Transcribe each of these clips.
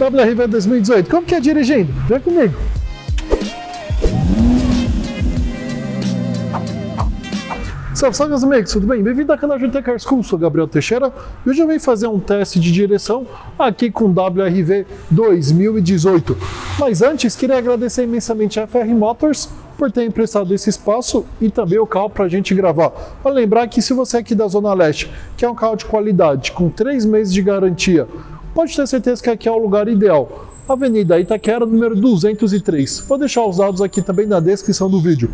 WRV 2018. Como que é dirigindo? Vem comigo. Salve, salve meus amigos, tudo bem? Bem-vindo ao canal GT Car School, sou Gabriel Teixeira e hoje eu venho fazer um teste de direção aqui com WRV 2018. Mas antes, queria agradecer imensamente a FR Motors por ter emprestado esse espaço e também o carro para a gente gravar. Para lembrar que se você é aqui da Zona Leste, que é um carro de qualidade, com 3 meses de garantia, pode ter certeza que aqui é o lugar ideal. Avenida Itaquera, número 203. Vou deixar os dados aqui também na descrição do vídeo.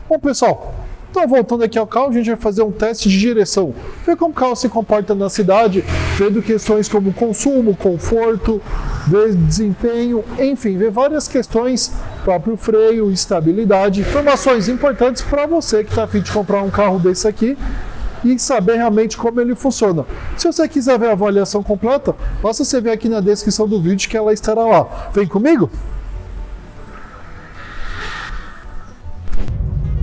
Bom, pessoal, então, voltando aqui ao carro, a gente vai fazer um teste de direção. Ver como o carro se comporta na cidade, vendo questões como consumo, conforto, ver desempenho, enfim, ver várias questões, próprio freio, estabilidade, informações importantes para você que está a fim de comprar um carro desse aqui e saber realmente como ele funciona. Se você quiser ver a avaliação completa, basta você ver aqui na descrição do vídeo que ela estará lá. Vem comigo?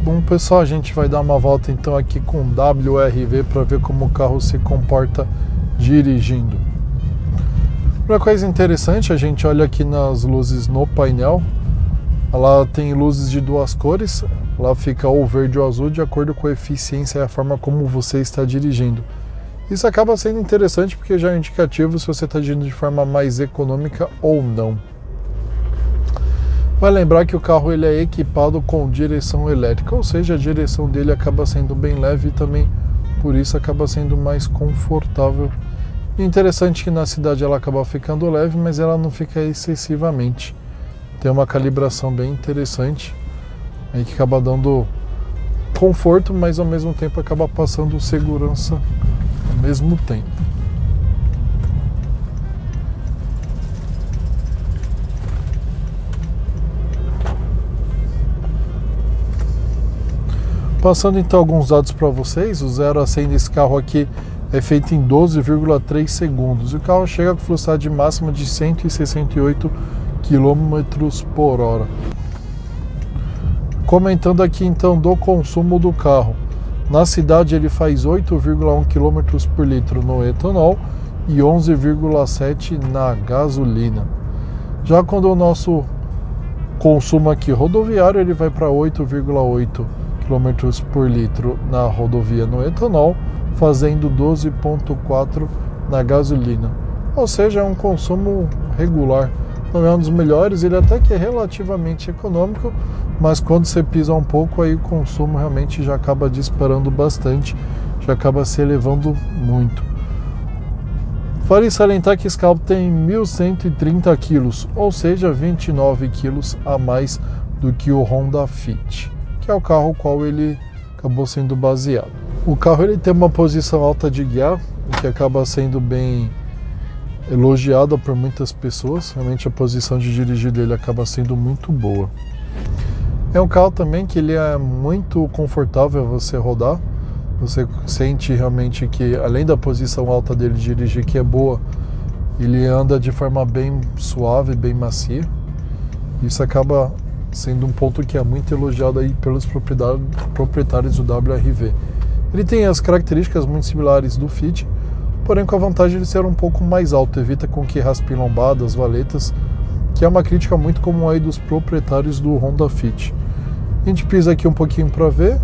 Bom, pessoal, a gente vai dar uma volta então aqui com WRV para ver como o carro se comporta dirigindo. Uma coisa interessante, a gente olha aqui nas luzes no painel, ela tem luzes de duas cores, ela fica ou verde ou azul de acordo com a eficiência e a forma como você está dirigindo. Isso acaba sendo interessante porque já é indicativo se você está dirigindo de forma mais econômica ou não. Vai lembrar que o carro ele é equipado com direção elétrica, ou seja, a direção dele acaba sendo bem leve e também por isso acaba sendo mais confortável. E interessante que na cidade ela acaba ficando leve, mas ela não fica excessivamente. Tem uma calibração bem interessante, aí que acaba dando conforto, mas ao mesmo tempo acaba passando segurança ao mesmo tempo. Passando então alguns dados para vocês, o 0 a 100 desse carro aqui é feito em 12,3 segundos. E o carro chega com velocidade máxima de 168 km por hora. Comentando aqui então do consumo do carro. Na cidade ele faz 8,1 km por litro no etanol e 11,7 na gasolina. Já quando o nosso consumo aqui rodoviário ele vai para 8,8 km por litro na rodovia no etanol, fazendo 12,4 na gasolina. Ou seja, é um consumo regular. Não é um dos melhores, ele até que é relativamente econômico, mas quando você pisa um pouco, aí o consumo realmente já acaba disparando bastante, já acaba se elevando muito. Vale salientar que esse carro tem 1.130 kg, ou seja, 29 kg a mais do que o Honda Fit, que é o carro qual ele acabou sendo baseado. O carro ele tem uma posição alta de guiar, que acaba sendo bem elogiada por muitas pessoas. Realmente a posição de dirigir dele acaba sendo muito boa. É um carro também que ele é muito confortável você rodar. Você sente realmente que além da posição alta dele de dirigir que é boa, ele anda de forma bem suave, bem macia. Isso acaba sendo um ponto que é muito elogiado aí pelos proprietários do WRV. Ele tem as características muito similares do Fit, porém com a vantagem de ser um pouco mais alto, evita com que raspe lombadas, valetas, que é uma crítica muito comum aí dos proprietários do Honda Fit. A gente pisa aqui um pouquinho para ver,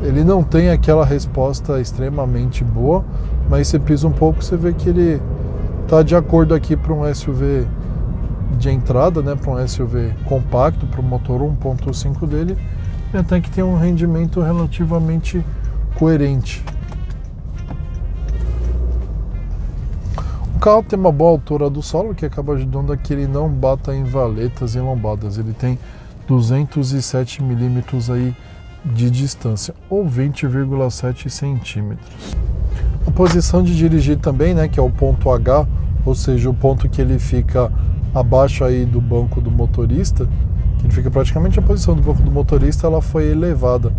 ele não tem aquela resposta extremamente boa, mas você pisa um pouco, você vê que ele está de acordo aqui para um SUV de entrada, né, para um SUV compacto, para o motor 1.5 dele, e até que tem um rendimento relativamente coerente. O carro tem uma boa altura do solo, que acaba ajudando a que ele não bata em valetas e lombadas. Ele tem 207 milímetros aí de distância, ou 20,7 centímetros. A posição de dirigir também, né, que é o ponto H, ou seja, o ponto que ele fica abaixo aí do banco do motorista, que ele fica praticamente a posição do banco do motorista, ela foi elevada.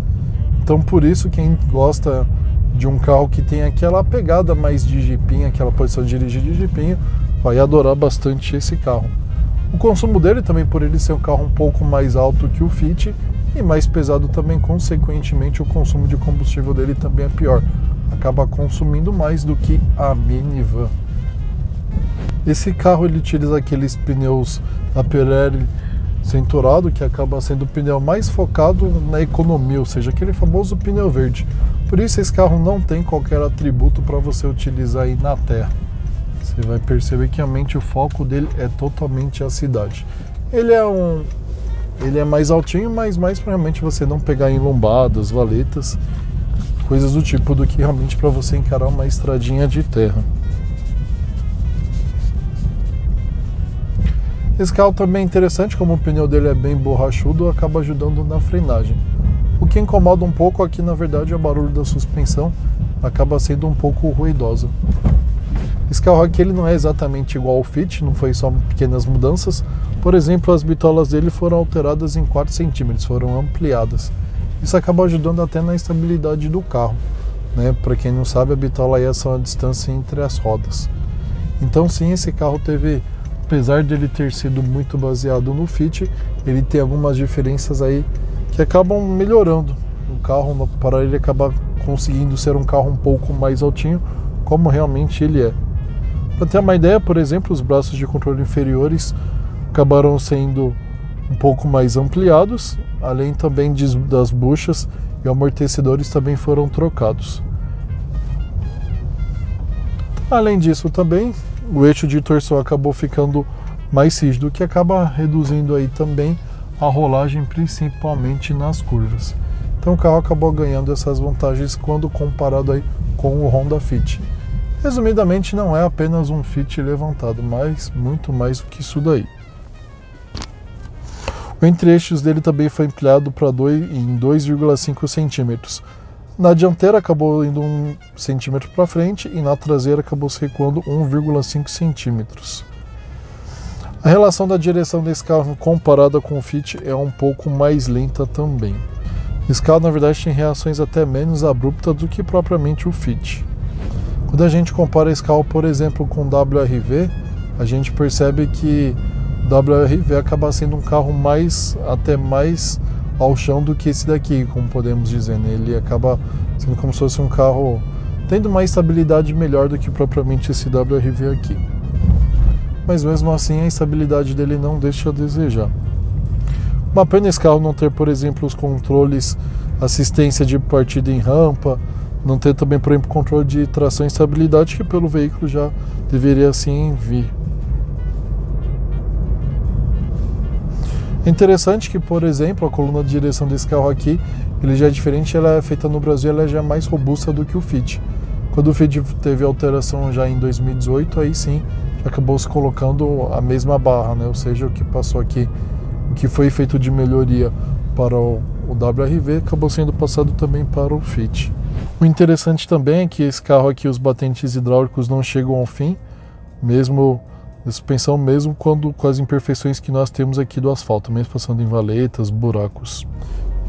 Então por isso quem gosta de um carro que tem aquela pegada mais de jipinho, aquela posição de dirigir de jipinho, vai adorar bastante esse carro. O consumo dele também, por ele ser um carro um pouco mais alto que o Fit e mais pesado também, consequentemente o consumo de combustível dele também é pior. Acaba consumindo mais do que a minivan. Esse carro ele utiliza aqueles pneus da Pirelli Centauro, que acaba sendo o pneu mais focado na economia, ou seja, aquele famoso pneu verde. Por isso esse carro não tem qualquer atributo para você utilizar aí na terra. Você vai perceber que realmente o foco dele é totalmente a cidade. Ele é mais altinho, mas mais para realmente você não pegar em lombadas, valetas, coisas do tipo, do que realmente para você encarar uma estradinha de terra. Esse carro também é interessante, como o pneu dele é bem borrachudo, acaba ajudando na frenagem. O que incomoda um pouco aqui, na verdade, é o barulho da suspensão, acaba sendo um pouco ruidosa. Esse carro aqui ele não é exatamente igual ao Fit, não foi só pequenas mudanças. Por exemplo, as bitolas dele foram alteradas em 4 centímetros, foram ampliadas. Isso acaba ajudando até na estabilidade do carro, né? Para quem não sabe, a bitola aí é só a distância entre as rodas. Então sim, esse carro teve, apesar de ele ter sido muito baseado no Fit, ele tem algumas diferenças aí que acabam melhorando o carro, para ele acabar conseguindo ser um carro um pouco mais altinho, como realmente ele é. Para ter uma ideia, por exemplo, os braços de controle inferiores acabaram sendo um pouco mais ampliados, além também das buchas, e amortecedores também foram trocados. Além disso também, o eixo de torção acabou ficando mais rígido, o que acaba reduzindo aí também a rolagem, principalmente nas curvas. Então o carro acabou ganhando essas vantagens quando comparado aí com o Honda Fit. Resumidamente, não é apenas um Fit levantado, mas muito mais do que isso daí. O entre-eixos dele também foi ampliado em 2,5 centímetros. Na dianteira acabou indo 1 centímetro para frente e na traseira acabou se recuando 1,5 centímetros. A relação da direção desse carro comparada com o Fit é um pouco mais lenta também. Esse carro, na verdade, tem reações até menos abruptas do que propriamente o Fit. Quando a gente compara esse carro, por exemplo, com o WRV, a gente percebe que o WRV acaba sendo um carro até mais ao chão do que esse daqui, como podemos dizer, né? Ele acaba sendo como se fosse um carro tendo uma estabilidade melhor do que propriamente esse WRV aqui. Mas mesmo assim a estabilidade dele não deixa a desejar. Uma pena esse carro não ter, por exemplo, os controles, assistência de partida em rampa, não ter também, por exemplo, controle de tração e estabilidade, que pelo veículo já deveria assim vir. É interessante que, por exemplo, a coluna de direção desse carro aqui, ele já é diferente, ela é feita no Brasil, ela já é mais robusta do que o Fit. Quando o Fit teve alteração já em 2018, aí sim, acabou se colocando a mesma barra, né? Ou seja, o que passou aqui, o que foi feito de melhoria para o WRV, acabou sendo passado também para o Fit. O interessante também é que esse carro aqui, os batentes hidráulicos não chegam ao fim, mesmo a suspensão, mesmo com as imperfeições que nós temos aqui do asfalto, mesmo passando em valetas, buracos.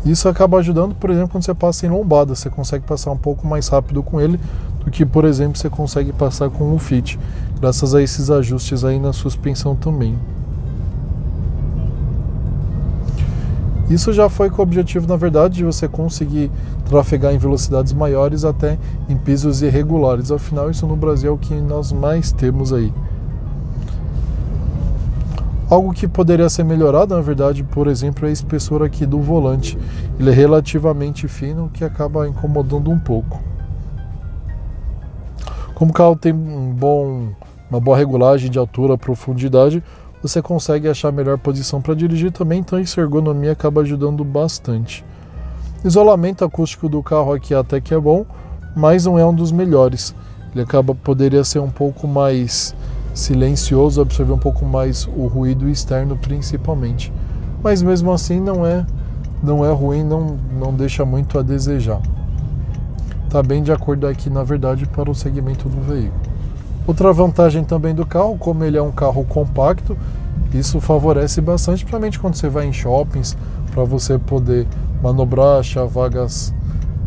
Isso acaba ajudando, por exemplo, quando você passa em lombada, você consegue passar um pouco mais rápido com ele do que, por exemplo, você consegue passar com o Fit, graças a esses ajustes aí na suspensão também. Isso já foi com o objetivo, na verdade, de você conseguir trafegar em velocidades maiores até em pisos irregulares. Afinal, isso no Brasil é o que nós mais temos aí. Algo que poderia ser melhorado, na verdade, por exemplo, é a espessura aqui do volante. Ele é relativamente fino, o que acaba incomodando um pouco. Como o carro tem uma boa regulagem de altura, profundidade, você consegue achar a melhor posição para dirigir também, então essa ergonomia acaba ajudando bastante. O isolamento acústico do carro aqui até que é bom, mas não é um dos melhores. Ele poderia ser um pouco mais silencioso, absorver um pouco mais o ruído externo principalmente. Mas mesmo assim não é ruim, não deixa muito a desejar. Está bem de acordo aqui, na verdade, para o segmento do veículo. Outra vantagem também do carro, como ele é um carro compacto, isso favorece bastante, principalmente quando você vai em shoppings, para você poder manobrar, achar vagas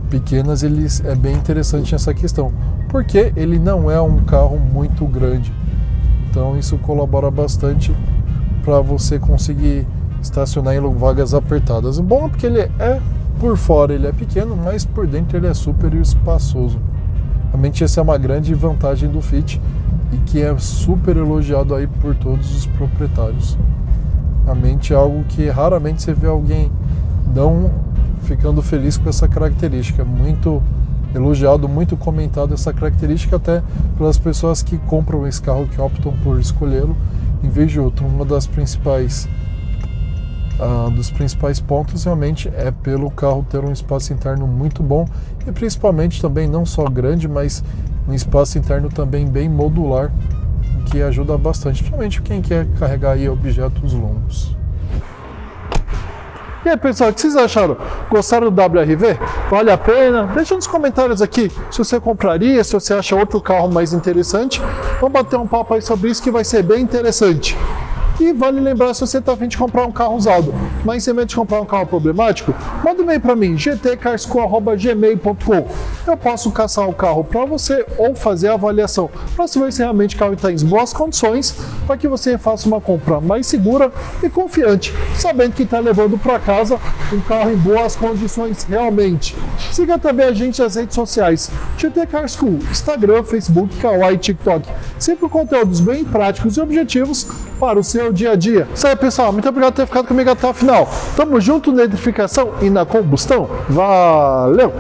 pequenas, ele é bem interessante nessa questão, porque ele não é um carro muito grande. Então isso colabora bastante para você conseguir estacionar em vagas apertadas. O bom é porque ele por fora ele é pequeno, mas por dentro ele é super espaçoso. Realmente essa é uma grande vantagem do Fit, e que é super elogiado aí por todos os proprietários. Realmente é algo que raramente você vê alguém não ficando feliz com essa característica. Muito elogiado, muito comentado essa característica até pelas pessoas que compram esse carro, que optam por escolhê-lo em vez de outro. Uma das principais dos principais pontos realmente é pelo carro ter um espaço interno muito bom e principalmente também não só grande, mas um espaço interno também bem modular, que ajuda bastante, principalmente quem quer carregar aí objetos longos. E aí, pessoal, o que vocês acharam? Gostaram do WRV? Vale a pena? Deixa nos comentários aqui se você compraria, se você acha outro carro mais interessante. Vamos bater um papo aí sobre isso que vai ser bem interessante. E vale lembrar, se você está a fim de comprar um carro usado, mas sem medo de comprar um carro problemático, manda um e-mail para mim, gtcarschool@gmail.com. Eu posso caçar o carro para você ou fazer a avaliação para saber se realmente o carro está em boas condições, para que você faça uma compra mais segura e confiante, sabendo que está levando para casa um carro em boas condições realmente. Siga também a gente nas redes sociais, GT Car School, Instagram, Facebook, Kawaii e TikTok. Sempre conteúdos bem práticos e objetivos para o seu dia a dia. Isso aí, pessoal, muito obrigado por ter ficado comigo até o final. Tamo junto na eletrificação e na combustão. Valeu!